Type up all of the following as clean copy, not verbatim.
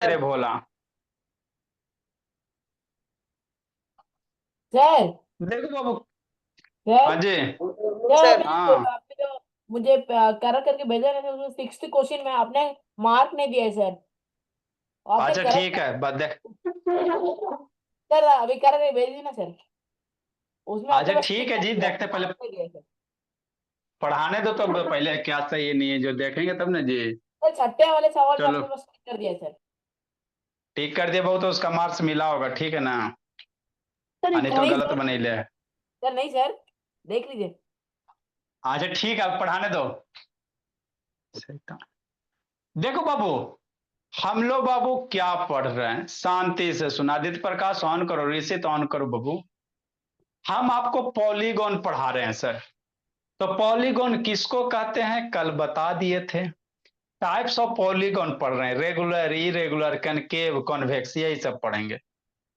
अरे भोला। सर। देखो बाबू। सर। हाँ जी। Sir sir. मैंने हाँ। आपने जो मुझे करा करके भेजा था उसमें 60 क्वेश्चन में आपने मार्क नहीं दिया है सर। आपने अच्छा करा ठीक है बस देख। सर अभी करा के भेज दी ना सर। उसमें आपने अच्छा बस टिक ठीक है कर जी, दिया देखते पहले। मार्क नहीं दिया सर। पढ़ाने दो तो पहले क्या सही है नहीं है जो देखेंगे तब ना जी। सर छठे वाले सवाल में चलो आपने बस टिक कर दिया है सर। ठीक कर दिया बहू, तो उसका मार्क्स मिला होगा, ठीक है ना। सर नहीं इतना तो नहीं गलत सर। बने ले। सर नहीं सर। देख लीजिए। अच्छा ठीक है, अब पढ़ाने दो। देखो बाबू, हम लोग बाबू क्या पढ़ रहे हैं, शांति से सुना। आदित्य प्रकाश ऑन करो, ऋषित ऑन करो बाबू। हम आपको पॉलीगॉन पढ़ा रहे हैं सर। तो पॉलीगॉन किसको कहते हैं कल बता दिए थे। टाइप्स ऑफ पॉलीगॉन पढ़ रहे हैं, रेगुलर, इरेगुलर, कनकेव, कॉन्वेक्स, यही सब पढ़ेंगे।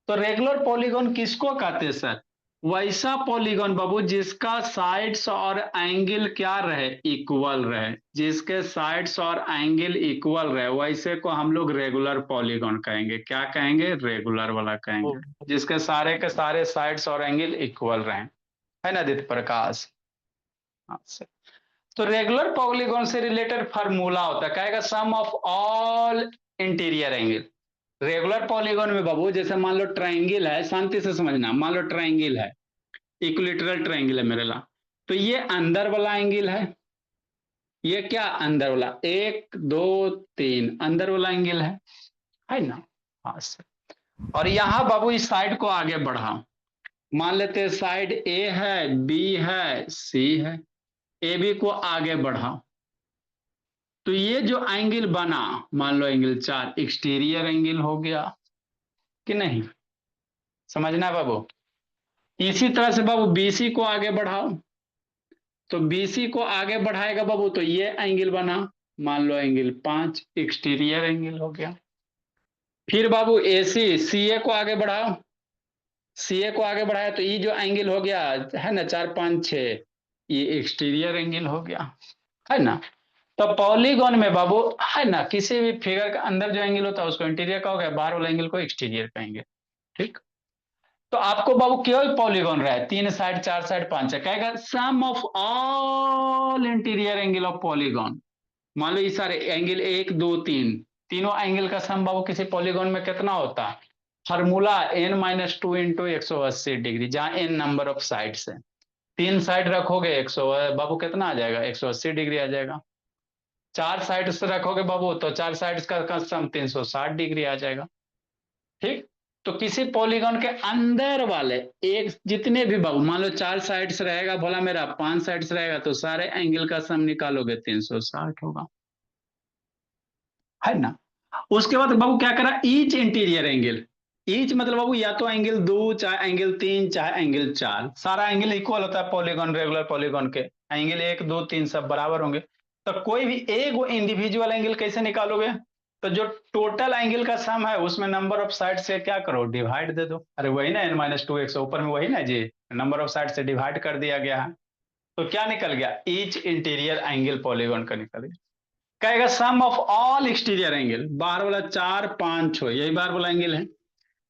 तो रेगुलर पॉलीगॉन किसको कहते हैं सर? वैसा पॉलीगॉन बाबू जिसका साइड्स और एंगल क्या रहे, इक्वल रहे। जिसके साइड्स और एंगल इक्वल रहे वैसे को हम लोग रेगुलर पॉलीगॉन कहेंगे। क्या कहेंगे? रेगुलर वाला कहेंगे। जिसके सारे के सारे साइड्स और एंगल इक्वल रहे, है ना आदित्य प्रकाश। हाँ सर। तो रेगुलर पॉलीगॉन से रिलेटेड फार्मूला होता है, कहेगा sum of all interior angle. Regular polygon में बाबू जैसे मान लो ट्राइंगल है, शांति से समझना, मान लो ट्राइंगल है, इक्विलेटरल ट्राइंगल है मेरे ला। तो ये अंदर वाला एंगल ये क्या अंदर वाला, एक दो तीन अंदर वाला एंगल है ना। हाँ सर। और यहां बाबू इस साइड को आगे बढ़ाओ। मान लेते हैं साइड ए है, बी है, सी है। ए बी को आगे बढ़ाओ। तो ये जो एंगल बना, मान लो एंगल 4, एक्सटीरियर एंगल हो गया कि नहीं। समझना बाबू। इसी तरह से बाबू बीसी को आगे बढ़ाओ। तो बीसी को आगे बढ़ाएगा बाबू तो ये एंगल बना, मान लो एंगल 5, एक्सटीरियर एंगल हो गया। फिर बाबू एसी, सीए को आगे बढ़ाओ। सीए को आगे बढ़ाया तो ये जो एंगल हो गया है ना, 4 5 6, ये एक्सटीरियर एंगल हो गया, है ना। तो पॉलीगॉन में बाबू है ना, किसी भी फिगर के अंदर जो एंगल होता है उसको इंटीरियर कहोगे, बाहर वाला एंगल को एक्सटीरियर कहेंगे। ठीक। तो आपको बाबू केवल पॉलीगॉन रहा है, 3 साइड 4 साइड 5 है, कहेगा sum of all interior angle of polygon. मान लो ये सारे एंगल 1 2 3, तीनों एंगल का सम बाबू किसी पॉलीगॉन में कितना होता है? फार्मूला n-2 इंटू 180 डिग्री, जहां n नंबर ऑफ साइड्स है। 3 साइड रखोगे 100 बाबू कितना आ जाएगा, 180 डिग्री आ जाएगा। 4 साइड से रखोगे बाबू तो 4 साइड का सम 360 डिग्री आ जाएगा। ठीक। तो किसी पॉलीगॉन के अंदर वाले एक जितने भी बाबू, मान लो 4 साइड्स रहेगा बोला मेरा, 5 साइड्स रहेगा, तो सारे एंगल का सम निकालोगे 360 होगा, है ना। उसके बाद बाबू क्या करा, ईच इंटीरियर एंगल। ईच मतलब बाबू या तो एंगल 2, चाहे एंगल 3, चाहे एंगल 4, सारा एंगल इक्वल होता है पॉलीगॉन, रेगुलर पॉलीगॉन के एंगल 1 2 3 सब बराबर होंगे। तो कोई भी एक वो इंडिविजुअल एंगल कैसे निकालोगे? तो जो टोटल एंगल का सम है उसमें नंबर ऑफ साइड से क्या करो, डिवाइड दे दो। अरे वही ना n-2 100 ऊपर में वही ना जी, नंबर ऑफ साइड से डिवाइड कर दिया गया है। तो क्या निकल गया, ईच इंटीरियर एंगल पॉलीगॉन का निकल गया। कहेगा sum of all exterior angle, बाहर वाला 4 5 6 यही बाहर वाला एंगल है।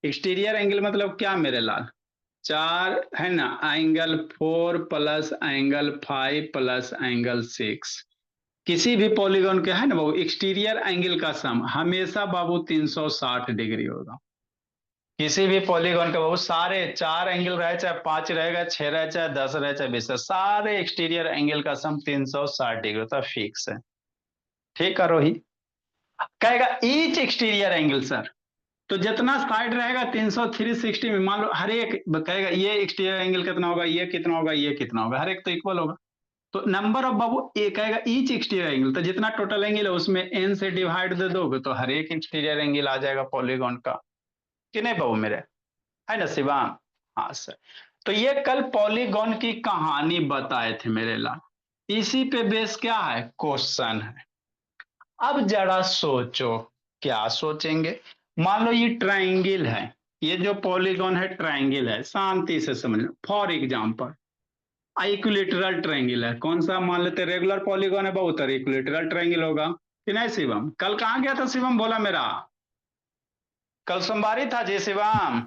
एक्सटीरियर एंगल मतलब क्या मेरे लाल, 4 है ना, angle 4 plus angle 5 plus angle 6। किसी भी पॉलीगॉन के है ना बाबू, एक्सटीरियर एंगल का सम हमेशा बाबू 360 डिग्री होगा। किसी भी पॉलीगॉन के बाबू सारे 4 एंगल रहे, चाहे 5 रहेगा, 6 रहे, चाहे 10 रहे, चाहे 20 रहे, सारे एक्सटीरियर एंगल का सम 360 डिग्री होता है, फिक्स है। ठीक है रोहित। कहेगा ईच एक्सटीरियर एंगल सर। तो जितना साइड रहेगा 360 में, मान लो हर एक कहेगा ये एक्सटीरियर एंगल कितना होगा, ये कितना होगा, ये कितना होगा, हर एक तो इक्वल होगा। तो नंबर ऑफ बाबू ये कहेगा ईच एक्सटीरियर एंगल, तो जितना टोटल एंगल है उसमें एन से डिवाइड दे दोगे तो हर एक एक्सटीरियर एंगल आ जाएगा पॉलीगॉन का, कि नहीं बाबू मेरे, है ना शिवांग। हाँ सर। तो ये कल पॉलीगॉन की कहानी बताए थे मेरे लाल, इसी पे बेस क्या है, क्वेश्चन है। अब जरा सोचो, क्या सोचेंगे। मान लो ये ट्राइंगल है, ये जो पॉलीगॉन है ट्राइंगल है, शांति से समझना। फॉर एग्जांपल इक्विलेटरल ट्राइंगल है, कौन सा मान लेते, रेगुलर पॉलीगॉन है बहुत, इक्विलेटरल ट्राइंगल होगा कि नहीं शिवम। कल कहाँ गया था शिवम, बोला मेरा। कल सोमवारी था जय शिवाम।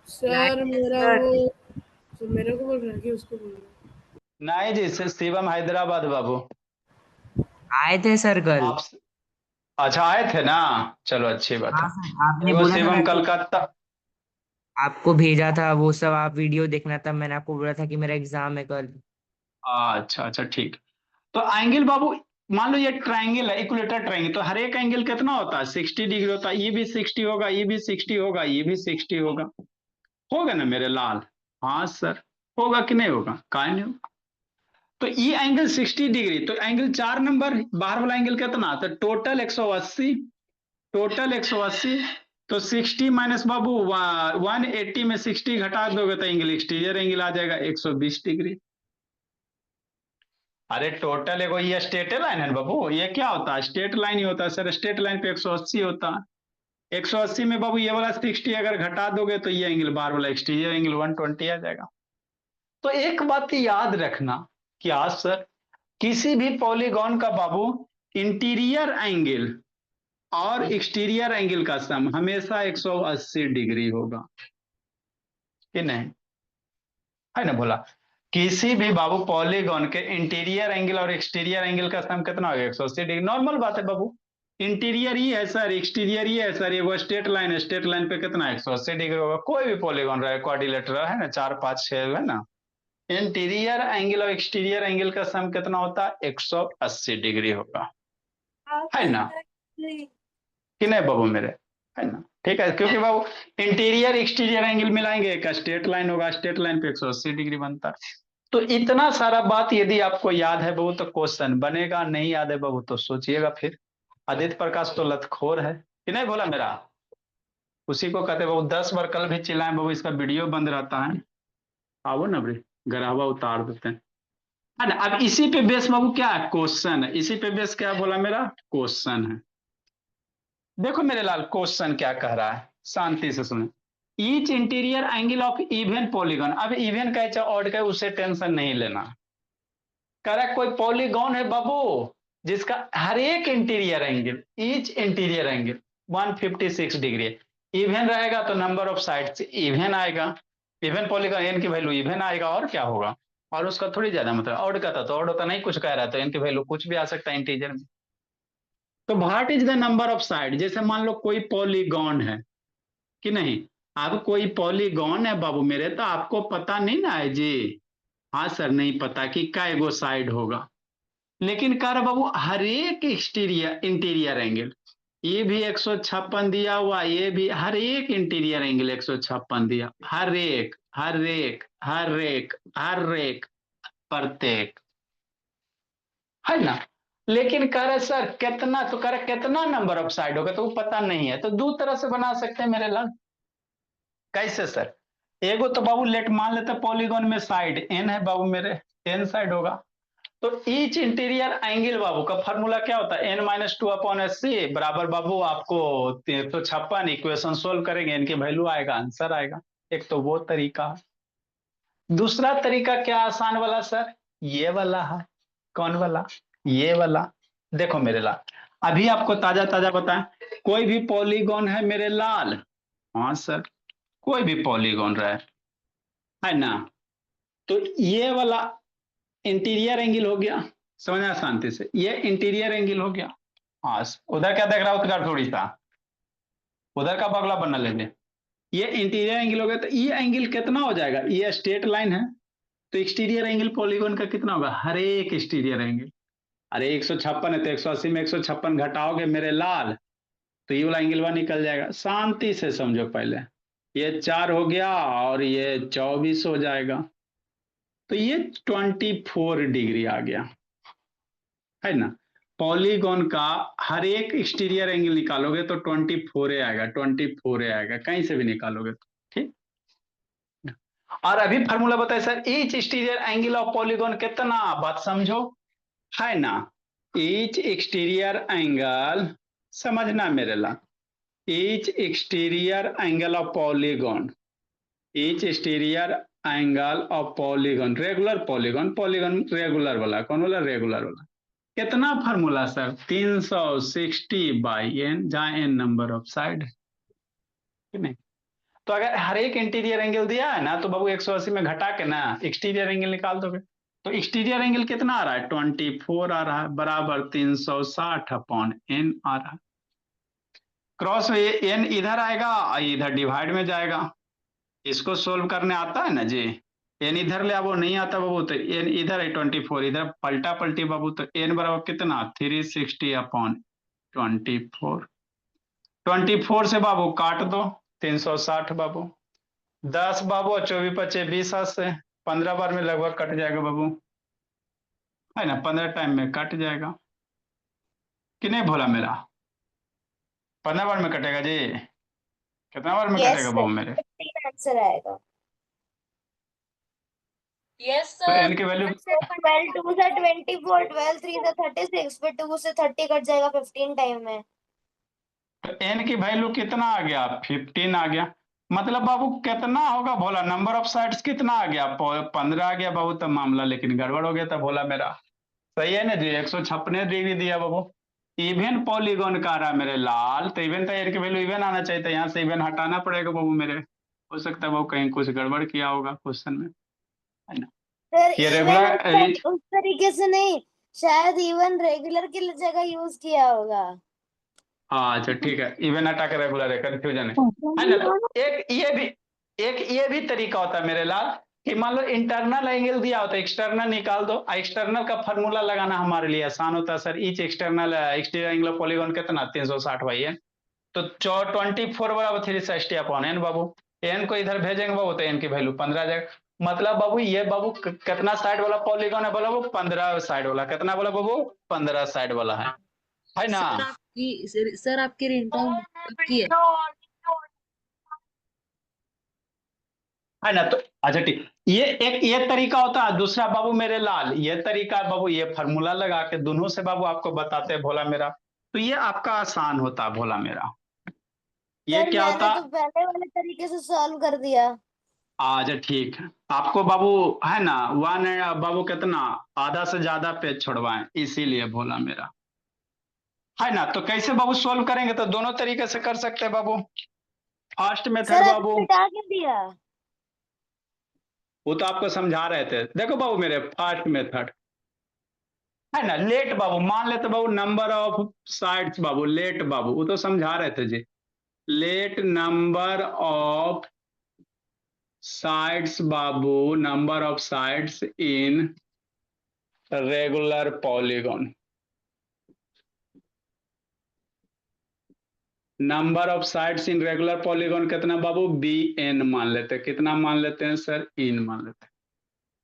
सर नहीं मेरा सर, वो तो मेरे को बोल रहा है कि उसको बोल रहा है। नहीं जी शिवम हैदराबाद बाबू। आए थे सर कल। आप अच्छा आए थे ना। चलो अच्छी बात हाँ है। सर, आपने देखो बोला था ना शिवम कि कलकत्ता। आपको भेजा था वो सब, आप वीडियो देखना था। मैंने आपको बोला था कि मेरा एग्जाम है कल। अच्छा अच्छा ठीक। तो एंगल बाबू, मान लो ये ट्रायंगल है, इक्विलेटरल ट्रायंगल, तो हर एक एंगल कितना होता है? 60 डिग्री होता है। ये भी 60 होगा, ये भी 60 होगा, ये भी 60 होगा। होगा ना मेरे लाल? हाँ सर। होगा कि नहीं होगा? काहे नहीं होगा? तो ये एंगल 60 डिग्री, तो एंगल 4 नंबर, बाहर वाला एंगल कितना? तो टोटल 180। टोटल 180। तो 60 माइनस बाबू 180 में 60 घटा दोगे तो एंगल एक्सटीरियर एंगल आ जाएगा 120 डिग्री। अरे टोटल एगो ये स्ट्रेट लाइन है ना बाबू, ये क्या होता है? स्ट्रेट लाइन ही होता है सर। स्ट्रेट लाइन पे 180 होता है। 180 में बाबू ये वाला 60 अगर घटा दोगे तो ये एंगल बार वाला एक्सटीरियर एंगल 120 आ जाएगा। तो एक बात याद रखना कि आज सर किसी भी पॉलीगॉन का बाबू इंटीरियर एंगल और एक्सटीरियर एंगल का सम हमेशा 180 डिग्री होगा कि नहीं? है ना बोला? किसी भी बाबू पॉलीगॉन के इंटीरियर एंगल और एक्सटीरियर एंगल का सम कितना होगा? 180 डिग्री। नॉर्मल बात है बाबू। इंटीरियर ही है सर, एक्सटीरियर ही है सर, ये वो स्ट्रेट लाइन है, स्ट्रेट लाइन पे कितना 180 डिग्री होगा। कोई भी पॉलीगॉन रहे, क्वाड्रिलेटरल है ना, 4 5 6 है ना, इंटीरियर एंगल और एक्सटीरियर एंगल का सम कितना होता है? 180 डिग्री होगा। है ना कि नहीं बाबू मेरे? है ना? ठीक है, क्योंकि बाबू इंटीरियर एक्सटीरियर एंगल मिलाएंगे, एक स्ट्रेट लाइन होगा, स्ट्रेट लाइन पे 180 डिग्री बनता है। तो इतना सारा बात यदि आपको याद है बाबू तो क्वेश्चन बनेगा, नहीं याद है बाबू तो सोचिएगा फिर। आदित्य प्रकाश तो लतखोर है कि नहीं बोला मेरा? उसी को कहते बाबू 10 बार कल भी चिल्लाए बाबू, इसका वीडियो बंद रहता है। आओ ना भाई, गराबा उतार देते हैं। है ना? अब इसी पे बेस बाबू क्या है? क्वेश्चन है। इसी पे बेस क्या बोला मेरा? क्वेश्चन है। देखो मेरे लाल क्वेश्चन क्या कह रहा है, शांति से सुने। Each interior angle of even polygon, अब इवन का चाहे ऑड का उसे टेंशन नहीं लेना। कह रहा है कोई पॉलीगॉन है बाबू जिसका हर एक interior angle, each interior angle 156 degree है। इवन रहेगा तो नंबर ऑफ साइड्स इवन आएगा। इवन पॉलीगॉन एन की वैल्यू इवन आएगा, और क्या होगा? और उसका थोड़ी ज्यादा मतलब ऑड का था तो ऑड होता, नहीं कुछ कह रहा तो एन की वैल्यू कुछ भी आ सकता है इंटीजर में। तो what is the number of side? जैसे मान लो कोई पॉलीगॉन है कि नहीं। अब कोई पॉलीगॉन है बाबू मेरे, तो आपको पता नहीं ना है जी। हाँ सर नहीं पता कि काय गो साइड होगा। लेकिन कर बाबू हर एक एक्सटीरियर इंटीरियर एंगल, ये भी 156 दिया हुआ, ये भी हर एक इंटीरियर एंगल 156 दिया, हर एक हर एक हर एक हर एक प्रत्येक। है ना? लेकिन कह रहे सर कितना, तो कह रहे कितना नंबर ऑफ साइड होगा, तो वो पता नहीं है। तो दो तरह से बना सकते हैं मेरे लाल। कैसे सर? एगो तो बाबू लेट मान लेते पॉलीगॉन में साइड एन है बाबू मेरे, एन साइड होगा। तो ईच इंटीरियर एंगल बाबू का फॉर्मूला क्या होता है? n-2/80 बराबर बाबू आपको 356। इक्वेशन सोल्व करेंगे, इनकी वैल्यू आएगा, आंसर आएगा। एक तो वो तरीका। दूसरा तरीका क्या आसान वाला सर? ये वाला है। कौन वाला? ये वाला। देखो मेरे लाल, अभी आपको ताजा ताजा बताएं, कोई भी पॉलीगॉन है मेरे लाल। हाँ सर, कोई भी पॉलीगॉन रहा है ना, तो ये वाला इंटीरियर एंगल हो गया। समझना शांति से, ये इंटीरियर एंगल हो गया। हाँ, उधर क्या देख रहा हो उधर थोड़ी सा, उधर का बगला बना लेंगे। ये इंटीरियर एंगल हो गया, तो ये एंगल कितना हो जाएगा? ये स्ट्रेट लाइन है, तो एक्सटीरियर एंगल पॉलीगॉन का कितना होगा? हर एक एक्सटीरियर एंगल। अरे 156 है तो 180 में 156 घटाओगे मेरे लाल, तो ये वाला एंगल वहां निकल जाएगा। शांति से समझो पहले, ये 4 हो गया और ये 24 हो जाएगा, तो ये 24 डिग्री आ गया। है ना? पॉलीगॉन का हर एक एक्सटीरियर एंगल निकालोगे तो 24 आएगा, 24 आएगा, कहीं से भी निकालोगे तो। ठीक। और अभी फार्मूला बताए sir, each exterior angle of polygon कितना, बात समझो। है ना? ईच एक्सटीरियर एंगल, समझना मेरे ला, each exterior angle of polygon, each exterior angle of polygon, regular polygon, polygon regular वाला, कौन वाला? रेगुलर वाला। कितना फार्मूला सर? 360 बाई एन, जहां एन नंबर ऑफ साइड। कि नहीं? तो अगर हर एक इंटीरियर एंगल दिया है ना तो बाबू 180 में घटा के ना एक्सटीरियर एंगल निकाल दोगे। तो एक्सटीरियर एंगल कितना आ रहा है? 24 आ रहा है, बराबर 360 अपॉन एन आ रहा है। क्रॉस एन इधर आएगा, इधर डिवाइड में जाएगा। इसको सोल्व करने आता है ना जी? एन इधर ले वो नहीं आता बाबू, तो एन इधर है 24, इधर पलटा पलटी बाबू, तो एन बराबर कितना? 360 अपॉन 24। 24 से बाबू काट दो, 360 बाबू। 10 बाबू, 24 पचे 20 से 15 बार में लगभग कट जाएगा बाबू, है ना? 15 टाइम में कट जाएगा कि नहीं भोला मेरा? 15 बार में कटेगा जी? कितना बार में यस कटेगा सर, बाबू मेरे? 15 आंसर आएगा। यस तो सर। एन की वैल्यू, 12 2 से 24, 12 3 से 36, फिर 2 से 30 कट जाएगा 15 टाइम में। तो एन की वैल्यू कितना आ गया? 15 आ गया। मतलब बाबू कितना होगा भोला? नंबर ऑफ साइड्स कितना आ गया? 15 आ गया बाबू। तब मामला लेकिन गड़बड़ हो गया था भोला मेरा। सही है ना जी? 156 डिग्री दिया बाबू। इवन पॉलीगॉन का रहा मेरे लाल, तो इवन तो एन की वैल्यू इवन आना चाहिए था, यहाँ से इवन हटाना पड़ेगा बाबू मेरे। हो सकता है बाबू कहीं कुछ गड़बड़ किया होगा क्वेश्चन में, है ना? सर ये इवन रेगुलर, उस तरीके से नहीं, शायद इवन रेगुलर की जगह यूज किया होगा। हाँ अच्छा ठीक है, इवन हटा के रेगुलर है, कंफ्यूजन है ना? तो एक ये भी तरीका होता है मेरे लाल कि मान लो इंटरनल एंगल दिया होता है, एक्सटर्नल निकाल दो। एक्सटर्नल का फार्मूला लगाना हमारे लिए आसान होता है sir. Each external exterior angle of polygon कितना? 360 भाई है। तो 24 बराबर 360 अपॉन एन बाबू। एन को इधर भेजेंगे बाबू तो एन की वैल्यू 15 आ जाएगा। मतलब बाबू ये बाबू कितना साइड वाला पॉलीगॉन है बोला वो? 15 साइड वाला। कितना बोला बाबू? 15 साइड वाला है ना? सर आपकी रिंगटोन कब की है? है ना? तो अच्छा ठीक, ये तरीका होता है। दूसरा बाबू मेरे लाल, ये तरीका है बाबू, ये फार्मूला लगा के दोनों से बाबू आपको बताते हैं भोला मेरा। तो ये आपका आसान होता है भोला मेरा। ये सर क्या मैंने होता? तो पहले वाले तरीके से सॉल्व कर दिया। अच्छा ठीक है, आपको बाबू है ना वन बाबू कितना आधा से ज्यादा पेज छोड़वाएं, इसीलिए भोला मेरा, है ना? तो कैसे बाबू सोल्व करेंगे? तो दोनों तरीके से कर सकते हैं बाबू। फर्स्ट मेथड सर अभी बाबू, मिटा के दिया। वो तो आपको समझा रहे थे। देखो बाबू मेरे, फर्स्ट मेथड है ना, लेट बाबू मान लेते बाबू, नंबर ऑफ साइड्स बाबू, लेट बाबू वो तो समझा रहे थे जी। लेट नंबर ऑफ साइड्स बाबू, number of sides in regular polygon. Number of sides in regular polygon कितना बाबू? बी एन मान लेते हैं। कितना मान लेते हैं सर? इन मान लेते हैं।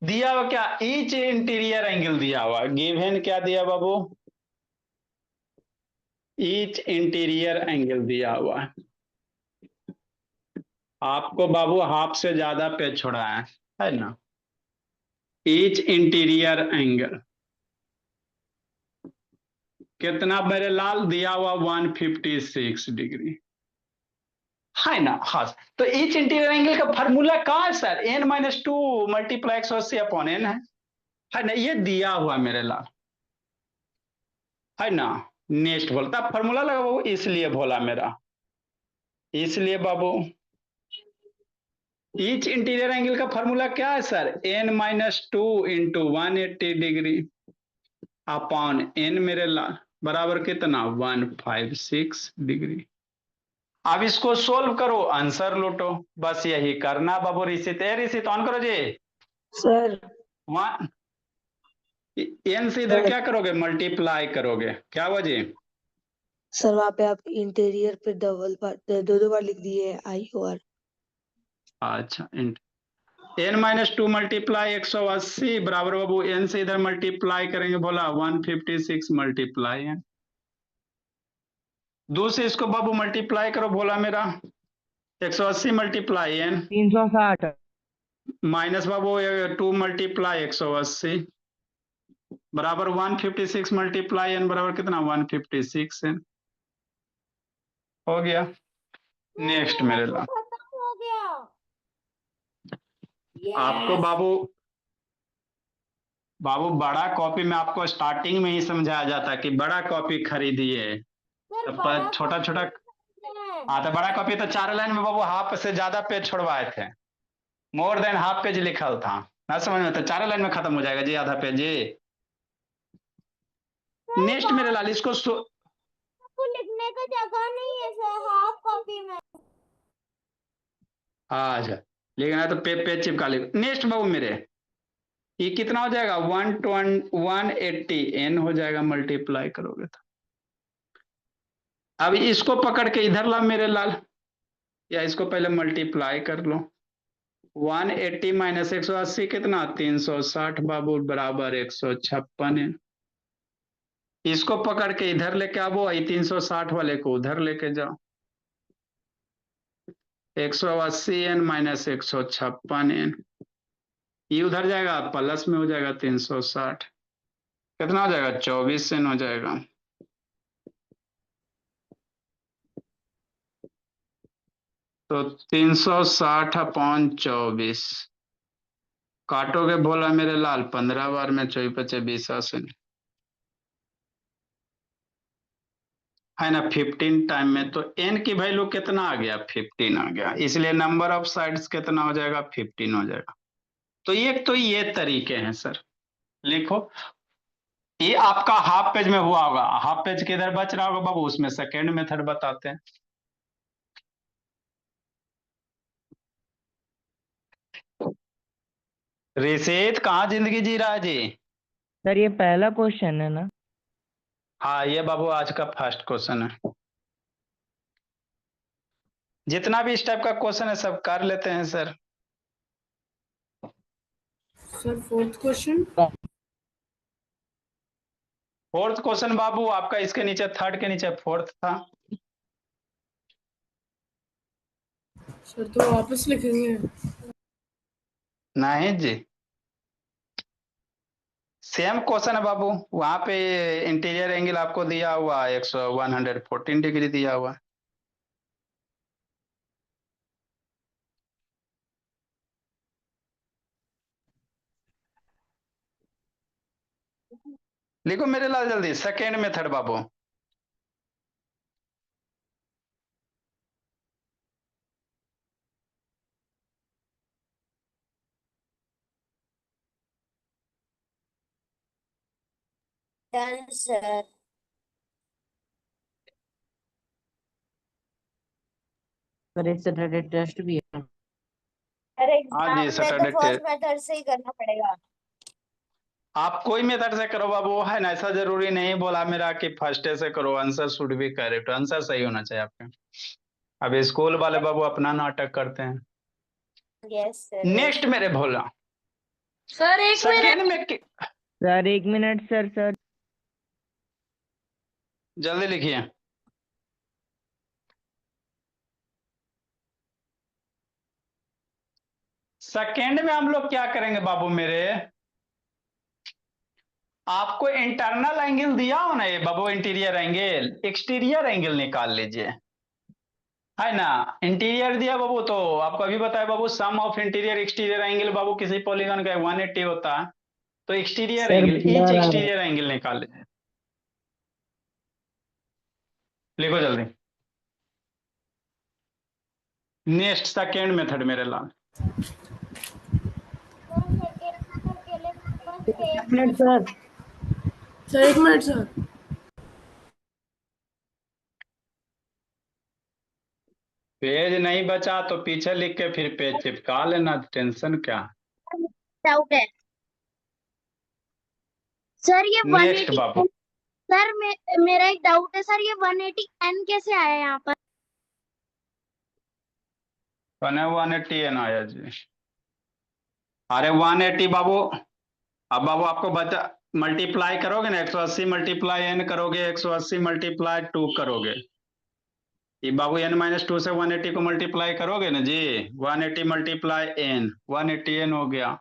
दिया हुआ क्या? ईच इंटीरियर एंगल दिया हुआ। गिवन क्या दिया बाबू? ईच इंटीरियर एंगल दिया हुआ है। आपको बाबू हाफ से ज्यादा पेज छोड़ा है ना? ईच इंटीरियर एंगल कितना मेरे लाल? दिया हुआ 156 डिग्री, है ना? हाँ, तो ईच इंटीरियर एंगल का फार्मूला कहाँ है sir? n-2 multiply 180 upon N है ना? ये दिया हुआ मेरे लाल, है ना? नेक्स्ट बोलता फार्मूला लगा बाबू, इसलिए बोला मेरा, इसलिए बाबू ईच इंटीरियर एंगल का फार्मूला क्या है sir? n-2 into 180 degree upon n मेरे लाल, बराबर कितना? 156 डिग्री। अब इसको सोल्व करो, आंसर लूटो, बस यही करना बाबू। ऋषित ऋषित ऑन करो जी। सर वन एन से इधर क्या करोगे? मल्टीप्लाई करोगे। क्या हुआ जी? सर वहाँ पे आप इंटीरियर पे डबल बार दो बार लिख दिए IOR। अच्छा, n-2 मल्टीप्लाई 180 बराबर बाबू एन से इधर मल्टीप्लाई करेंगे बोला 156 मल्टीप्लाई एन। दो से इसको बाबू मल्टीप्लाई करो बोला मेरा, 180 मल्टीप्लाई एन 360 माइनस बाबू 2 मल्टीप्लाई 180 बराबर 156 मल्टीप्लाई एन बराबर कितना? 156 एन। हो गया। नेक्स्ट मेरे लाल, खत्म हो गया। आपको बाबू बाबू बड़ा कॉपी में आपको स्टार्टिंग में ही समझाया जाता है कि बड़ा कॉपी खरीदिए, सर तब बड़ा छोटा छोटा। हाँ तो बड़ा कॉपी तो 4 लाइन में बाबू हाफ से ज्यादा पेज छोड़वाए थे, मोर देन हाफ पेज लिखल था ना, समझ में? तो 4 लाइन में खत्म हो जाएगा जी, आधा पेज जी। नेक्स्ट मेरे लाल इसको आपको लिखने का जगह नहीं है सर हाफ कॉपी में। अच्छा लिखना है तो पेज चिपका ले। नेक्स्ट बाबू मेरे, ये कितना हो जाएगा? 180 n हो जाएगा, मल्टीप्लाई करोगे तो। अब इसको पकड़ के इधर ला मेरे लाल, या इसको पहले मल्टीप्लाई कर लो। 180 माइनस 180 कितना? 360 बाबू बराबर 156 n। इसको पकड़ के इधर लेके आओ, 360 वाले को उधर लेके जाओ। 180 n माइनस 156 n, ये उधर जाएगा प्लस में हो जाएगा 360, कितना हो जाएगा? 24 n हो जाएगा। तो 360/24 काटोगे बोला मेरे लाल 15 बार में, 24 × 20 80 है ना। 15 टाइम में तो n की वैल्यू कितना आ गया? 15 आ गया, इसलिए नंबर ऑफ साइड्स कितना हो जाएगा? 15 हो जाएगा। तो ये तरीके हैं सर, लिखो। ये आपका हाफ पेज में हुआ होगा, हाफ पेज किधर बच रहा होगा बाबू, उसमें सेकेंड मेथड बताते हैं। रिसेत कहाँ जिंदगी जी रहा है जी? सर ये पहला क्वेश्चन है ना? हाँ ये बाबू आज का फर्स्ट क्वेश्चन है। जितना भी इस टाइप का क्वेश्चन है सब कर लेते हैं sir. Sir fourth question. Fourth question बाबू आपका इसके नीचे थर्ड के नीचे फोर्थ था। सर तो वापस लिखेंगे। नहीं जी, सेम क्वेश्चन है बाबू, वहां पे इंटीरियर एंगल आपको दिया हुआ 114 डिग्री दिया हुआ। लिखो मेरे लाल जल्दी, सेकेंड मेथड बाबू। Done sir. सर एक सैटरडे टेस्ट भी है। अरे हाँ एग्जाम जी में तो सैटरडे फर्स्ट मेथड से ही करना पड़ेगा। आप कोई मेथड से करो बाबू, है ना, ऐसा जरूरी नहीं बोला मेरा कि फर्स्ट से करो, answer should be correct, answer सही होना चाहिए आपका। अब स्कूल वाले बाबू अपना नाटक करते हैं। Yes sir. नेक्स्ट मेरे भोला, सर एक सेकेंड में सर 1 मिनट सर जल्दी लिखिए। सेकेंड में हम लोग क्या करेंगे बाबू मेरे, आपको इंटरनल एंगल दिया हो ना ये बाबू, इंटीरियर एंगल, एक्सटीरियर एंगल निकाल लीजिए, है ना। इंटीरियर दिया बाबू, तो आपको अभी बताया बाबू, sum of interior exterior angle बाबू किसी पॉलीगन का 180 होता है, तो exterior sir angle, each blur आ रहा है। एक्सटीरियर एंगल निकाल लीजिए। लिखो जल्दी। नेक्स्ट सेकेंड मेथड मेरे लाल, सेकेंड मेथड के लिए मेरे पास एक पेज मिनट सर सर एक मिनट सर। पेज नहीं बचा तो पीछे लिख के फिर पेज चिपका लेना, टेंशन क्या। डाउट है सर, ये नेक्स्ट 180 बाबू, सर मेरा एक डाउट है सर, ये 180 n कैसे आया यहाँ पर? 180 एन आया जी। अरे 180 बाबू, अब बाबू आपको बचा, मल्टीप्लाई करोगे ना, 180 मल्टीप्लाई एन करोगे, 180 मल्टीप्लाई 2 करोगे, ये बाबू n-2 से 180 को मल्टीप्लाई करोगे ना जी, 180 मल्टीप्लाई एन, 180 एन हो गया,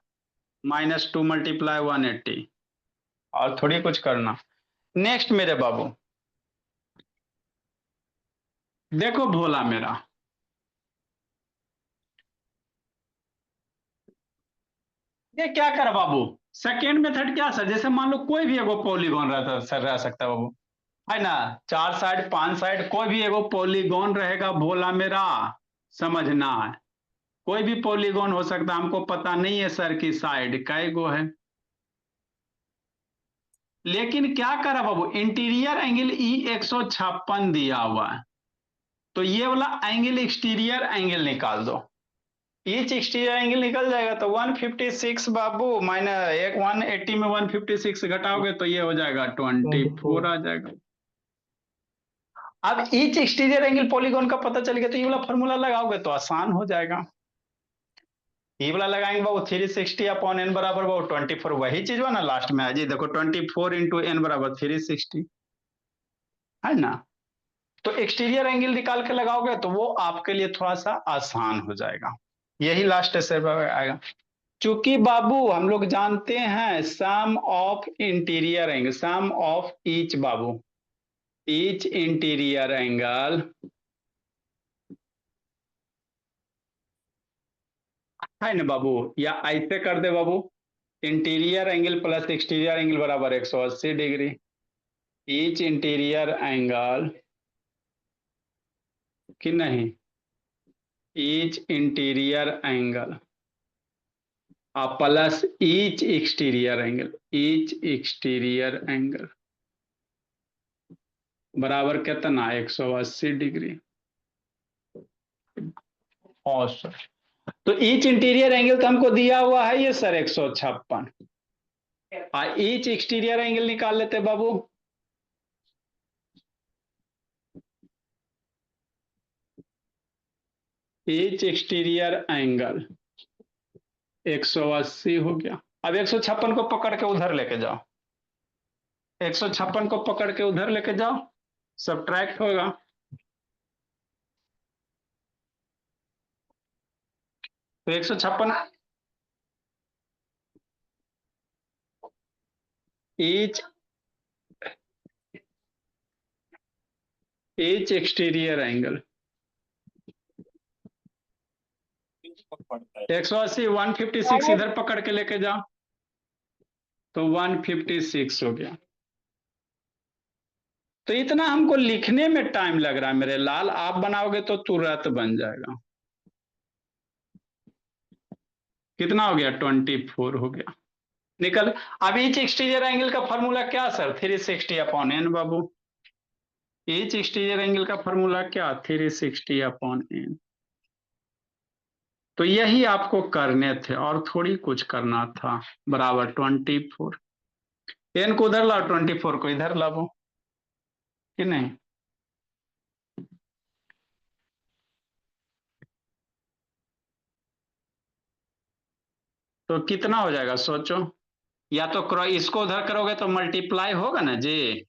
-2 मल्टीप्लाई 180, और थोड़ी कुछ करना। नेक्स्ट मेरे बाबू, देखो भोला मेरा, ये क्या कर बाबू, सेकेंड मेथड क्या सर, जैसे मान लो कोई भी एगो पॉलीगॉन रहता सर, रह सकता है बाबू, है ना, 4 साइड 5 साइड कोई भी एगो पॉलीगॉन रहेगा बोला मेरा, समझना है। कोई भी पॉलीगॉन हो सकता है, हमको पता नहीं है सर की साइड कै गो है, लेकिन क्या करा बाबू, इंटीरियर एंगल ई 156 दिया हुआ है, तो ये वाला एंगल एक्सटीरियर एंगल निकाल दो। ईच एक्सटीरियर एंगल निकल जाएगा तो 156 बाबू, माइनस एक 180 में 156 घटाओगे तो ये हो जाएगा 24 आ जाएगा। अब ईच एक्सटीरियर एंगल पॉलीगॉन का पता चल गया तो ये वाला फॉर्मूला लगाओगे तो आसान हो जाएगा। ये वाला लगाएंगे बाबू 360 अपॉन एन बराबर बाबू 24, वही चीज हुआ ना लास्ट में, जी देखो 24 इंटू एन बराबर 360 है ना। तो एक्सटीरियर एंगल निकाल के लगाओगे तो वो आपके लिए थोड़ा सा आसान हो जाएगा, यही लास्ट स्टेप आएगा। चूंकि बाबू हम लोग जानते हैं sum of interior angle, sum of each बाबू, ईच इंटीरियर एंगल है ना बाबू, या ऐसे कर दे बाबू, interior angle plus exterior angle बराबर 180 डिग्री, ईच इंटीरियर एंगल कि नहीं, each interior angle plus each exterior angle, each exterior angle बराबर कितना 180 डिग्री। और सर तो ईच इंटीरियर एंगल तो हमको दिया हुआ है ये सर 156, ईच एक्सटीरियर एंगल निकाल लेते बाबू, ईच एक्सटीरियर एंगल 180 हो गया। अब 156 को पकड़ के उधर लेके जाओ, 156 को पकड़ के उधर लेके जाओ, सब्ट्रैक्ट होगा, तो 156 ईच ईच एक्सटीरियर एंगल 180, 156 इधर पकड़ के लेके जाओ तो 156 हो गया। तो इतना हमको लिखने में टाइम लग रहा है मेरे लाल, आप बनाओगे तो तुरंत बन जाएगा। कितना हो गया 24 हो गया, निकल। अब ईच एक्सटीरियर एंगल का फॉर्मूला क्या सर 360 अपॉन एन बाबू, ईच एक्सटीरियर एंगल का फॉर्मूला क्या 360 अपॉन एन। तो यही आपको करने थे और थोड़ी कुछ करना था, बराबर 24, एन को उधर लाओ 24 को इधर लाओ कि नहीं, तो कितना हो जाएगा सोचो, या तो इसको उधर करोगे तो मल्टीप्लाई होगा ना जी,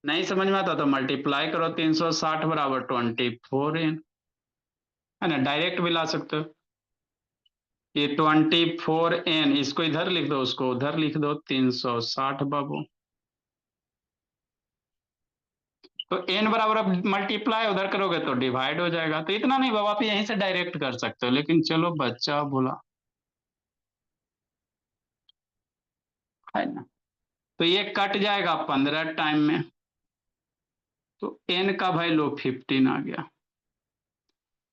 नहीं समझ में आता तो मल्टीप्लाई करो 360 बराबर 24 एन, है ना, डायरेक्ट भी ला सकते हो, ये 24 एन, इसको इधर लिख दो उसको उधर लिख दो 360 बाबू, तो एन बराबर अब मल्टीप्लाई उधर करोगे तो डिवाइड हो जाएगा, तो इतना नहीं बाबा, आप यहीं से डायरेक्ट कर सकते हो, लेकिन चलो बच्चा बोला है ना, तो ये कट जाएगा 15 टाइम में, तो एन का वैल्यू 15 आ गया।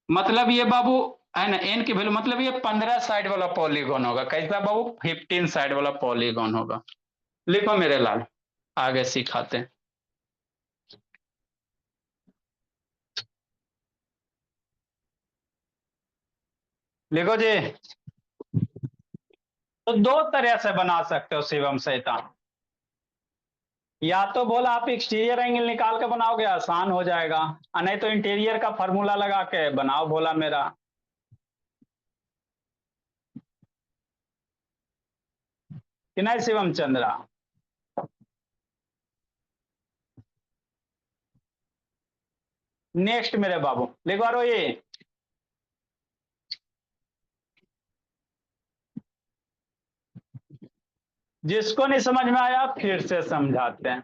मतलब ये बाबू है ना, एन की वैल्यू मतलब ये 15 साइड वाला पॉलीगॉन होगा, कैसा बाबू 15 साइड वाला पॉलीगॉन होगा। लिखो मेरे लाल, आगे सिखाते हैं, लिखो जी। तो दो तरह से बना सकते हो शिवम शैतान, या तो बोला आप एक्सटीरियर एंगल निकाल के बनाओगे आसान हो जाएगा, और नहीं तो इंटीरियर का फॉर्मूला लगा के बनाओ बोला मेरा। कि नहीं शिवम चंद्रा, नेक्स्ट मेरे बाबू लिखवा रो ये, जिसको नहीं समझ में आया फिर से समझाते हैं।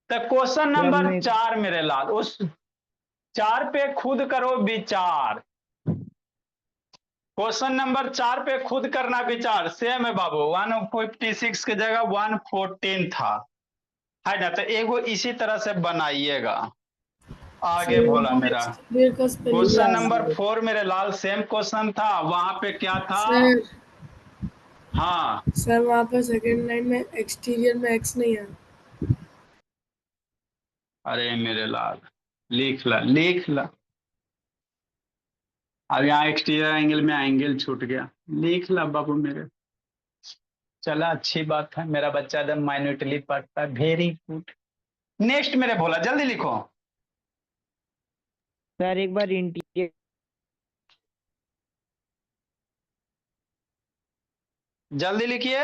तो क्वेश्चन नंबर 4 मेरे लाल, उस 4 पे खुद करो विचार, क्वेश्चन नंबर 4 पे खुद करना विचार, सेम है बाबू, 156 की जगह 114 था, है ना, तो एक वो इसी तरह से बनाइएगा। आगे बोला मेरा एक्सटीरियर का स्पेलिंग क्वेश्चन नंबर 4 मेरे लाल सेम क्वेश्चन था, वहां पे क्या था? सर हाँ सर वहाँ पर सेकंड लाइन में एक्सटीरियर में एक्स नहीं है। अरे मेरे लाल लिख ला। अब यहाँ एक्सटीरियर एंगल में एंगल छूट गया, लिख ला बाबू मेरे। चला अच्छी बात है, मेरा बच्चा एकदम माइन्यूटली पढ़ता है, वेरी गुड। नेक्स्ट मेरे बोला जल्दी लिखो। सर एक बार इंटीरियर जल्दी लिखिए।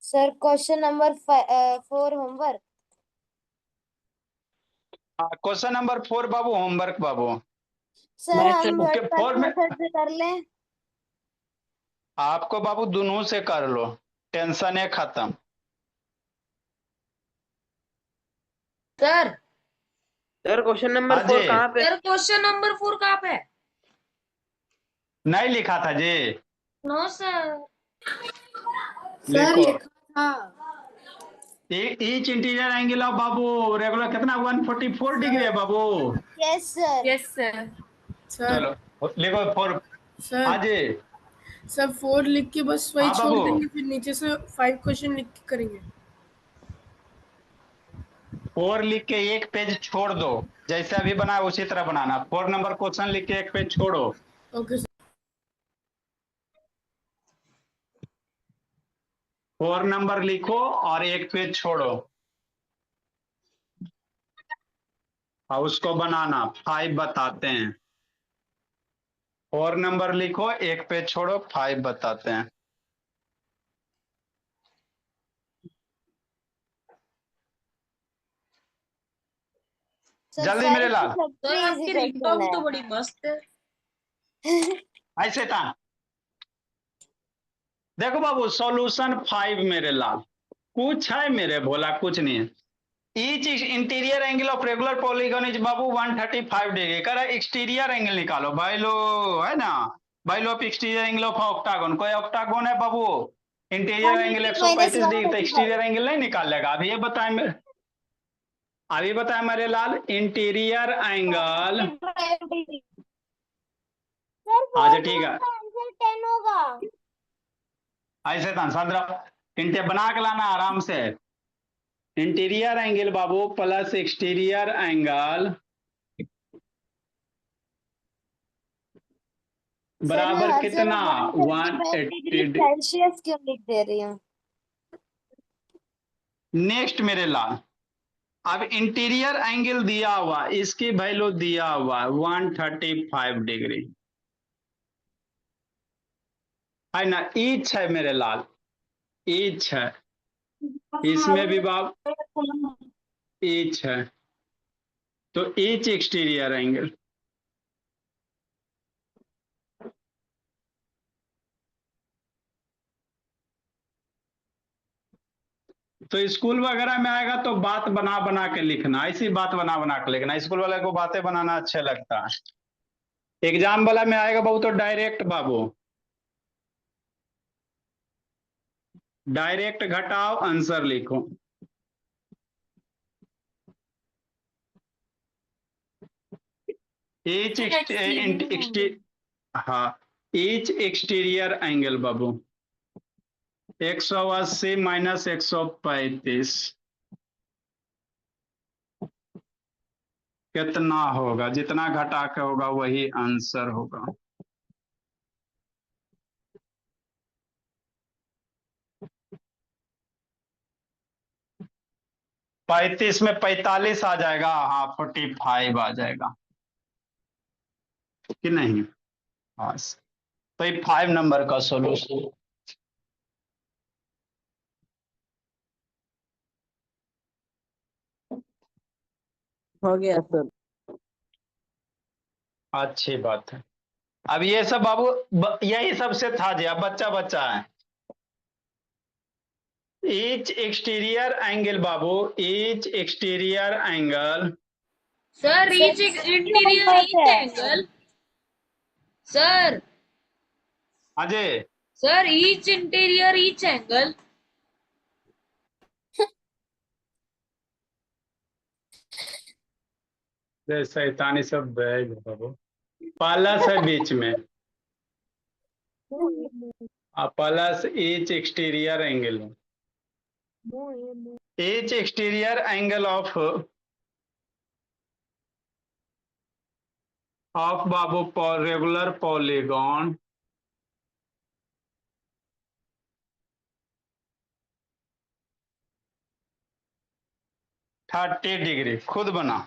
Sir question number 4 homework. Question number 4 बाबू होमवर्क बाबू। सर मैं हम ओके वर्ड 4 में मेथड से कर लें। आपको बाबू दोनों से कर लो, टेंशन है खत्म। सर सर क्वेश्चन नंबर हाँ 4 जी, कहाँ पे? सर क्वेश्चन नंबर 4 कहाँ पे है? नहीं लिखा था जी, नो सर। सर लिखो। लिखा था। ईच इंटीरियर एंगल ऑफ बाबू रेगुलर कितना 144 डिग्री है बाबू। Yes sir. Yes sir. Sir चलो लिखो 4। हाँ सर जी, सर 4 लिख के बस वही हाँ छोड़ बाबू, देंगे, फिर नीचे से 5 क्वेश्चन लिख के करेंगे। 4 लिख के एक पेज छोड़ दो, जैसे अभी बना उसी तरह बनाना। 4 नंबर क्वेश्चन लिख के एक पेज छोड़ो। Okay sir. 4 नंबर लिखो और एक पेज छोड़ो और उसको बनाना। 5 बताते हैं। 4 नंबर लिखो, एक पेज छोड़ो, 5 बताते हैं। सर जल्दी मेरे 5 लाल, तो सर सबसे आपकी इजी क्वेश्चन रिंगटोन है। तो बड़ी मस्त है। ऐसे था। देखो बाबू सॉल्यूशन 5 मेरे लाल, कुछ है मेरे भोला, कुछ नहीं है। Each interior angle of regular polygon is Babu 135 degree. कह रहा एक्सटीरियर एंगल निकालो भाई लो, है ना। भाई लो एक्सटीरियर एंगल ऑफ ऑक्टागन, कोई ऑक्टागन है बाबू, इंटीरियर एंगल 180 minus 135 डिग्री, तो 135। एक्सटीरियर एंगल नहीं निकालेगा। अभी बताए मेरे लाल, इंटीरियर एंगल। 135 डिग्री। सर अच्छा 4 ठीक है, का आंसर 10 होगा। ऐसे था संद्रा, इंटे बना के लाना आराम से। इंटीरियर एंगल बाबू प्लस एक्सटीरियर एंगल सर मैं बराबर हर कितना? जगह 135 डिग्री 180। सेल्सियस क्यों लिख दे रही हूँ? नेक्स्ट मेरे लाल, अब इंटीरियर एंगल दिया हुआ, इसकी वैल्यू दिया हुआ 135 डिग्री, है ना। ईच है मेरे लाल, ईच है, इसमें भी बाब ईच है, तो ईच एक्सटीरियर एंगल। तो स्कूल वगैरह में आएगा तो बात बना बना के लिखना, ऐसी बात बना बना के लिखना। स्कूल वाले को बातें बनाना अच्छा लगता है। एग्जाम वाला में आएगा बाबू तो डायरेक्ट बाबू, डायरेक्ट घटाओ आंसर लिखो। ईच हाँ, ईच एक्सटीरियर एंगल बाबू 180 माइनस 135 कितना होगा? जितना घटा के होगा वही आंसर होगा। पैंतीस में 45 आ जाएगा, हाँ 45 आ जाएगा कि नहीं? हाँ, तो ये 5 नंबर का सोल्यूशन। हो गया सर। अच्छी बात है। अब ये सब बाबू यही सबसे था जी, अब बच्चा बच्चा है। ईच एक्सटीरियर एंगल बाबू, each exterior angle. Sir sir each interior number each है। Angle. Sir Ajay sir each interior each angle. ये शैतानी सब बैग है बाबू। प्लस है बीच में, plus each exterior angle, each exterior angle of बाबू रेगुलर पॉलीगॉन थर्टी डिग्री, खुद बना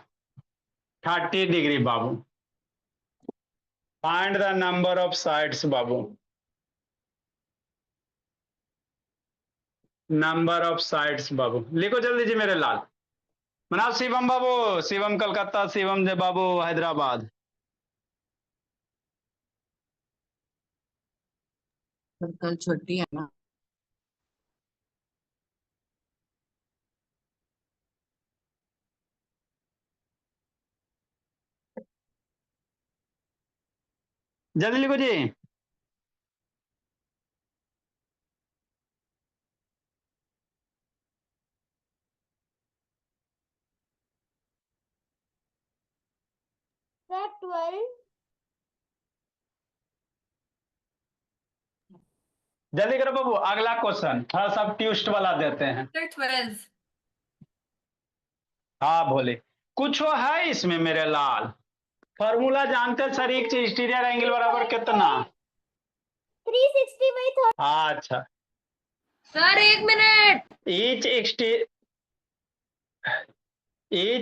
30 डिग्री बाबू। Find the number of sides बाबू, नंबर ऑफ साइड्स बाबू लिखो जल्दी जी मेरे लाल। बनाओ शिवम बाबू, शिवम कलकत्ता, शिवम जय बाबू हैदराबाद। सर कल छुट्टी है ना? जल्दी लिखो जी। सर 12 जल्दी करो बाबू, अगला क्वेश्चन थोड़ा सा ट्विस्ट वाला देते हैं। सर 12। हाँ भोले, कुछ है इसमें मेरे लाल, फॉर्मूला जानते हैं सर, एक एक्सटीरियर एंगल बराबर कितना? 360 by अच्छा, sir 1 minute. Each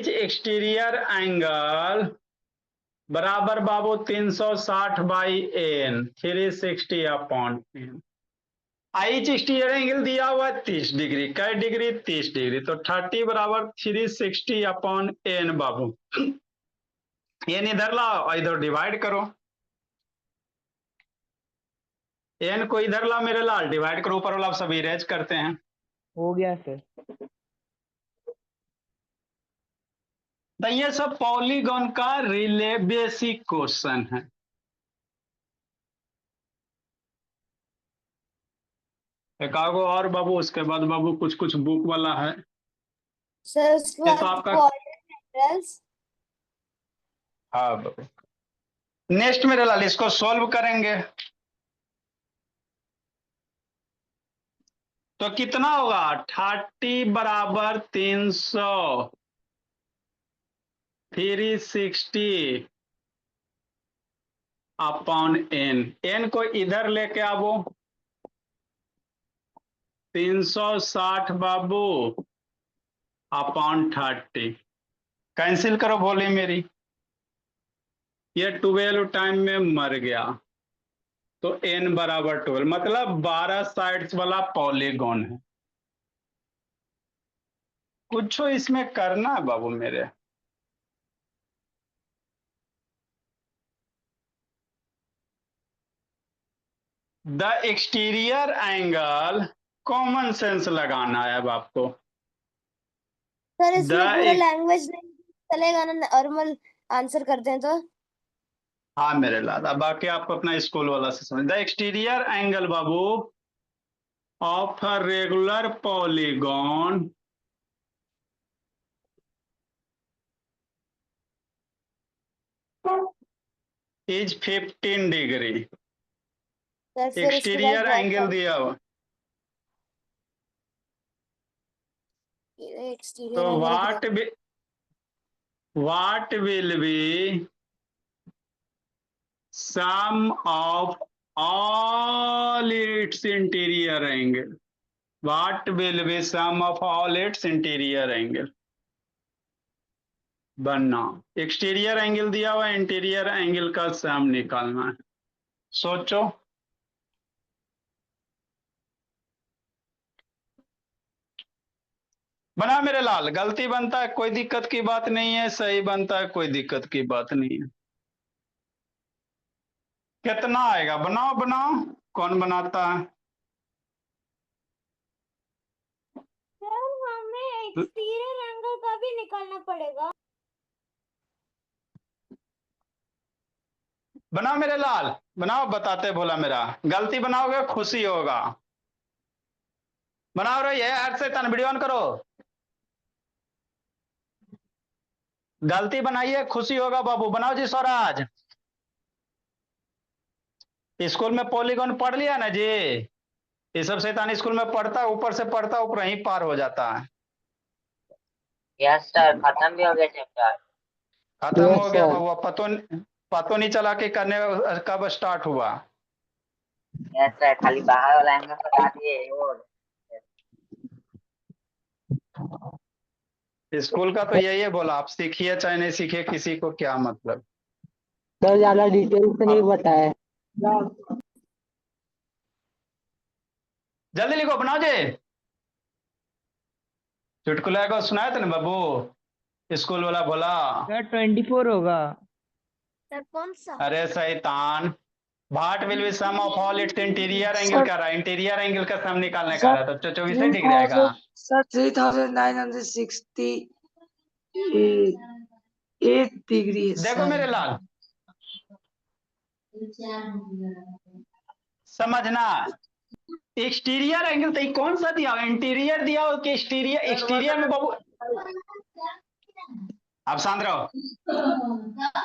exterior angle बराबर बाबू 360 by n, 360 upon n. Each exterior angle दिया हुआ है 30 डिग्री, कै डिग्री? 30 डिग्री, तो 30 बराबर 360 अपॉन एन बाबू। एन इधर लाओ और इधर डिवाइड करो, एन को इधर लाओ मेरे लाल, डिवाइड करो, ऊपर वाला सब इरेज करते हैं। हो गया सर। तो ये सब पॉलीगॉन का रिले बेसिक क्वेश्चन है। एकागो और बाबू, उसके बाद बाबू कुछ कुछ बुक वाला है। सर ये तो आपका, quadrilaterals हाँ बाबू, नेक्स्ट मेरे लाल इसको सॉल्व करेंगे तो कितना होगा? 30 बराबर 300, 360 अपॉन एन, एन को इधर लेके आवो, 360 बाबू अपॉन 30, कैंसिल करो बोली मेरी, ये 12 टाइम में मर गया, तो n बराबर 12, मतलब 12 साइड्स वाला पॉलीगॉन है। कुछ इसमें करना है बाबू मेरे। The exterior angle, common sense लगाना है अब आपको। सर इसमें द पूरा लैंग्वेज नहीं चलेगा ना, नॉर्मल आंसर करते हैं तो? हाँ मेरे लाल, अब बाकी आपको अपना स्कूल वाला से समझ। The exterior angle Babu of a regular polygon is 15 degree. Sir फिर इसके बाद एक्सटीरियर एंगल दिया हुआ, एक्सटीरियर तो angle what will be sum of all its interior angle? What will be sum of all its interior angle? बनना, exterior angle दिया हुआ, interior angle का सम निकालना है, सोचो। बना मेरे लाल, गलती बनता है कोई दिक्कत की बात नहीं है, सही बनता है कोई दिक्कत की बात नहीं है। कितना आएगा? बनाओ बनाओ, कौन बनाता है? सर हमें एक्सटीरियर एंगल का भी निकालना पड़ेगा? बनाओ मेरे लाल, बनाओ, बताते भोला मेरा, गलती बनाओगे खुशी होगा। बनाओ रही है, हर से तन वीडियो ऑन करो, गलती बनाइए, खुशी होगा बाबू। बनाओ जी स्वराज। स्कूल में पॉलीगॉन पढ़ लिया ना जी। ये सब शैतान स्कूल में पढ़ता है, ऊपर से पढ़ता ऊपर ही पार हो जाता है। यस सर, खत्म भी हो गया चैप्टर। खत्म हो गया बाबू। अब पतो नहीं चला कि करने कब स्टार्ट हुआ। यस सर, खाली बाहर वाला एंगल बता दिए और स्कूल का तो यही है, बोला आप सीखिए चाहे नहीं सीखिए, किसी को क्या मतलब। सर ज्यादा डिटेल से नहीं बताया। जल्दी लिखो, बनाओ जी। चुटकुला को सुनाया था ना बाबू, स्कूल वाला बोला। सर 24 होगा। सर कौन सा? अरे शैतान, what will be sum of all its interior angle sir कर रहा है, इंटीरियर एंगल का सम निकालने का सर रहा है, तो 24 डिग्री आएगा। सर 3968 डिग्री है देखो सर। मेरे लाल, समझना, एक्सटीरियर एंगल तो कौन सा दिया, इंटीरियर दिया हो कि एक्सटीरियर? एक्सटीरियर में बाबू, आप शांत रहो।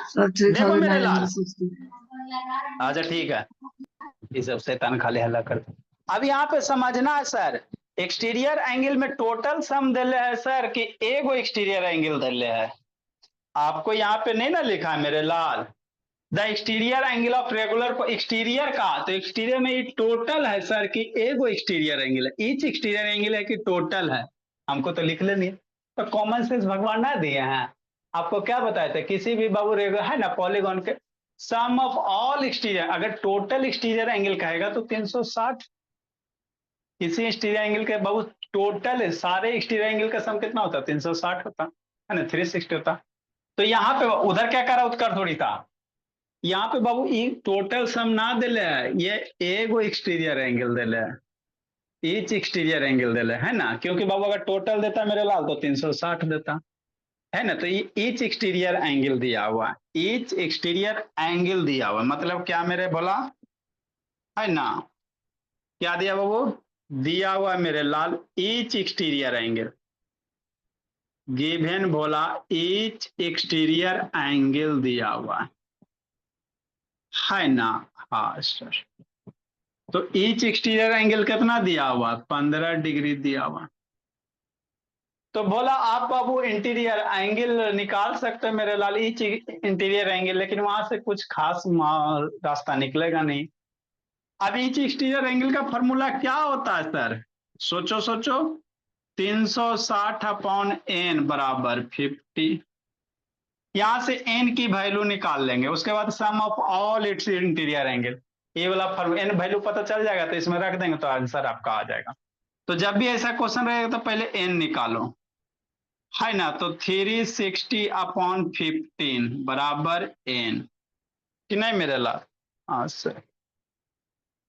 सर देखो मेरे लाल, 3960। अच्छा ठीक है, ये सब शैतान खाली हल्ला कर। अब यहाँ पे समझना है सर, एक्सटीरियर एंगल में टोटल सम दिले है सर कि एगो एक्सटीरियर एंगल दिले है। आपको यहाँ पे नहीं ना लिखा है मेरे लाल, the exterior angle of regular को एक्सटीरियर का, तो एक्सटीरियर में ये टोटल है सर कि एगो एक्सटीरियर एंगल है, ईच एक्सटीरियर एंगल है कि टोटल है। हमको तो लिख लेनी है, तो कॉमन सेंस भगवान ना दिए हैं। आपको क्या बताए थे, किसी भी बाबू रेगुलर है ना पॉलीगॉन के सम ऑफ ऑल एक्सटीरियर, अगर टोटल एक्सटीरियर एंगल कहेगा तो 360। किसी एक्सटीरियर एंगल के बाबू टोटल सारे एक्सटीरियर एंगल का सम कितना होता, 360 होता है ना, 360 होता। तो यहाँ पे उधर क्या करा, उत्तर थोड़ी था। यहाँ पे बाबू टोटल सम ना दिले है, ये एगो एक्सटीरियर एंगल दिले है, ईच एक्सटीरियर एंगल दिले है ना, क्योंकि बाबू अगर टोटल देता मेरे लाल तो 360 देता है ना। तो ये ईच एक्सटीरियर एंगल दिया हुआ है, ईच एक्सटीरियर एंगल दिया हुआ, मतलब क्या मेरे बोला है ना, क्या दिया बाबू, दिया हुआ मेरे लाल ईच एक्सटीरियर एंगल, गिवन बोला ईच एक्सटीरियर एंगल दिया हुआ है ना। हाँ सर, तो ईच एक्सटीरियर एंगल कितना दिया हुआ, 15 डिग्री दिया हुआ। तो बोला आप बाबू इंटीरियर एंगल निकाल सकते हैं मेरे लाल, ईच इंटीरियर एंगल, लेकिन वहां से कुछ खास रास्ता निकलेगा नहीं। अब ईच एक्सटीरियर एंगल का फॉर्मूला क्या होता है सर, सोचो सोचो, 360 अपॉन एन बराबर 50। यहां से एन की वैल्यू निकाल लेंगे, उसके बाद sum of all its interior angle, ये वाला फॉर्मूला एन वैल्यू पता चल जाएगा तो इसमें रख देंगे तो आंसर आपका आ जाएगा। तो जब भी ऐसा क्वेश्चन रहेगा तो पहले एन निकालो है ना, तो 360 अपॉन 15 बराबर एन, कि नहीं मेरे लाल। हाँ सर,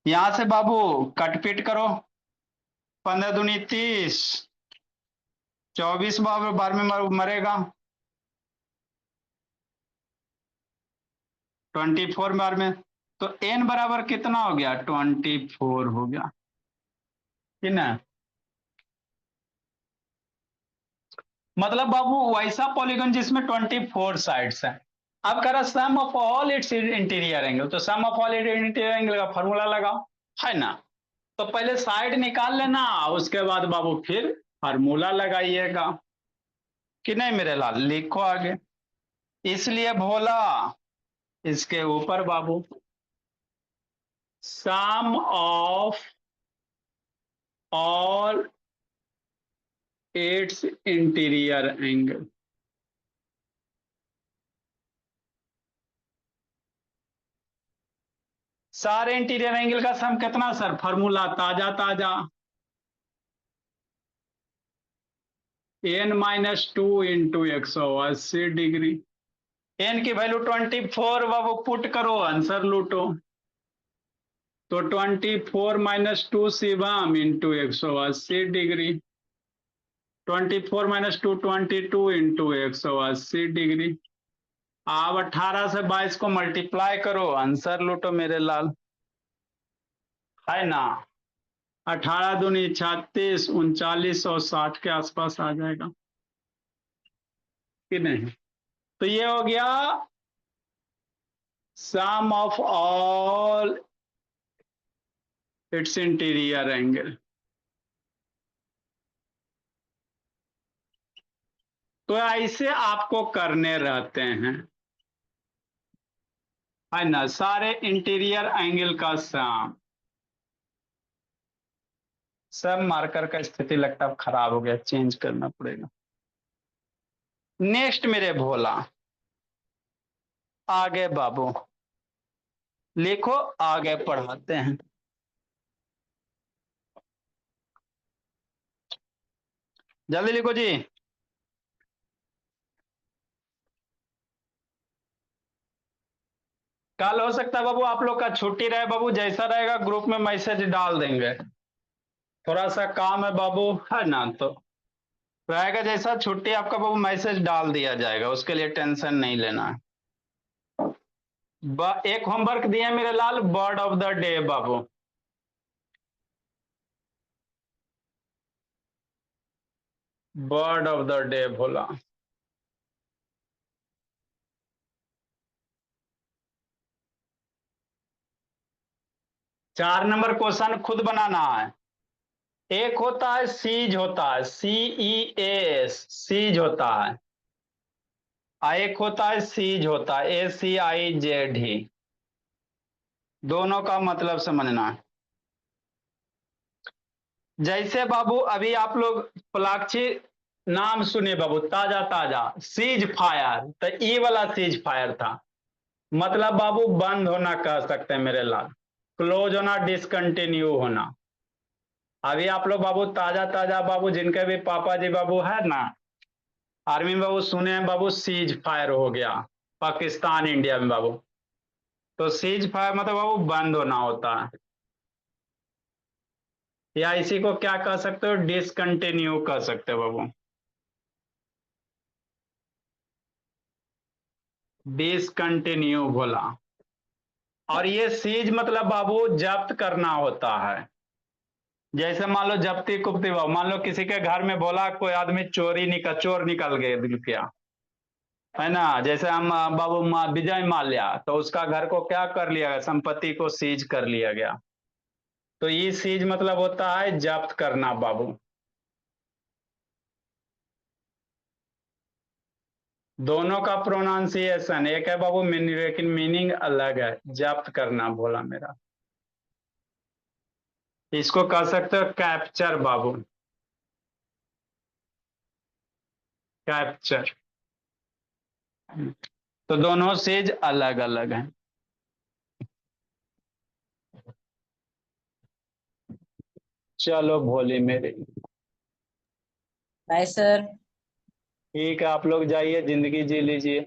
यहां से बाबू कटपीट करो, 15 दूनी 30, 24 बार में मरेगा, 24 बार में, तो एन बराबर कितना हो गया, 24 हो गया कि ना। मतलब बाबू वैसा पॉलीगन जिसमें 24 साइड्स है। अब करा sum of all its interior angle, तो sum of all interior angle का फॉर्मूला लगाओ है ना। तो पहले साइड निकाल लेना, उसके बाद बाबू फिर फार्मूला लगाइएगा कि नहीं मेरे लाल। लिखो आगे, इसलिए बोला इसके ऊपर बाबू sum of all its interior angle, सारे इंटीरियर एंगल का सम कितना सर, फार्मूला ताजा ताजा, n minus 2 into 180 degree. n की वैल्यू 24 बाबू पुट करो, आंसर लूटो। तो 24 minus 2 Shivam into 180 degree, 24 minus 2 22 into 180 degree. आप 18 से 22 को मल्टीप्लाई करो, आंसर लूटो मेरे लाल है ना। 18 दूनी 36, 39 और 60 के आसपास आ जाएगा कि नहीं। तो ये हो गया sum of all its interior angle. तो ऐसे आपको करने रहते हैं, है ना, सारे इंटीरियर एंगल का सम। सब मार्कर का स्थिति लगता है खराब हो गया, चेंज करना पड़ेगा। नेक्स्ट मेरे भोला, आगे बाबू लिखो, आगे पढ़ाते हैं। जल्दी लिखो जी। कल हो सकता है बाबू आप लोग का छुट्टी रहे बाबू, जैसा रहेगा ग्रुप में मैसेज डाल देंगे। थोड़ा सा काम है बाबू, है ना, तो रहेगा जैसा छुट्टी आपका बाबू मैसेज डाल दिया जाएगा, उसके लिए टेंशन नहीं लेना है। एक होमवर्क दिया मेरे लाल, बर्ड ऑफ द डे बाबू। Bird of the day Bhola. चार नंबर क्वेश्चन खुद बनाना है। एक होता है सीज, होता है CEAS, सीज होता है। एक होता है सीज, होता है ACIZD। दोनों का मतलब समझना है। जैसे बाबू अभी आप लोग प्लाक्षी नाम सुने बाबू, ताजा ताजा सीज फायर, तो ई वाला सीज फायर था, मतलब बाबू बंद होना कह सकते हैं मेरे लाल, क्लोज होना, डिसकंटिन्यू होना। अभी आप लोग बाबू ताजा ताजा बाबू जिनके भी पापा जी बाबू है ना आर्मी में बाबू, सुने हैं बाबू सीज फायर हो गया पाकिस्तान इंडिया में बाबू, तो सीज फायर मतलब बाबू बंद होना होता है। या इसी को क्या कह सकते हो, डिसकंटिन्यू कह सकते हो बाबू, डिसकंटिन्यू बोला। और ये सीज मतलब बाबू जब्त करना होता है। जैसे मान लो जब्ती कुप्ती बाबू, मान लो किसी के घर में बोला कोई आदमी चोर निकल गए रुपया, है ना, जैसे हम बाबू विजय माल्या, तो उसका घर को क्या कर लिया गया, संपत्ति को सीज कर लिया गया। तो ये सीज मतलब होता है जब्त करना बाबू। दोनों का प्रोनाउंसिएशन एक है बाबू, लेकिन मीनिंग अलग है। जब्त करना बोला मेरा, इसको कह सकते हो कैप्चर बाबू, कैप्चर। तो दोनों सीज अलग अलग हैं। चलो भोली मेरी, बाय सर। ठीक है, आप लोग जाइए, जिंदगी जी लीजिए।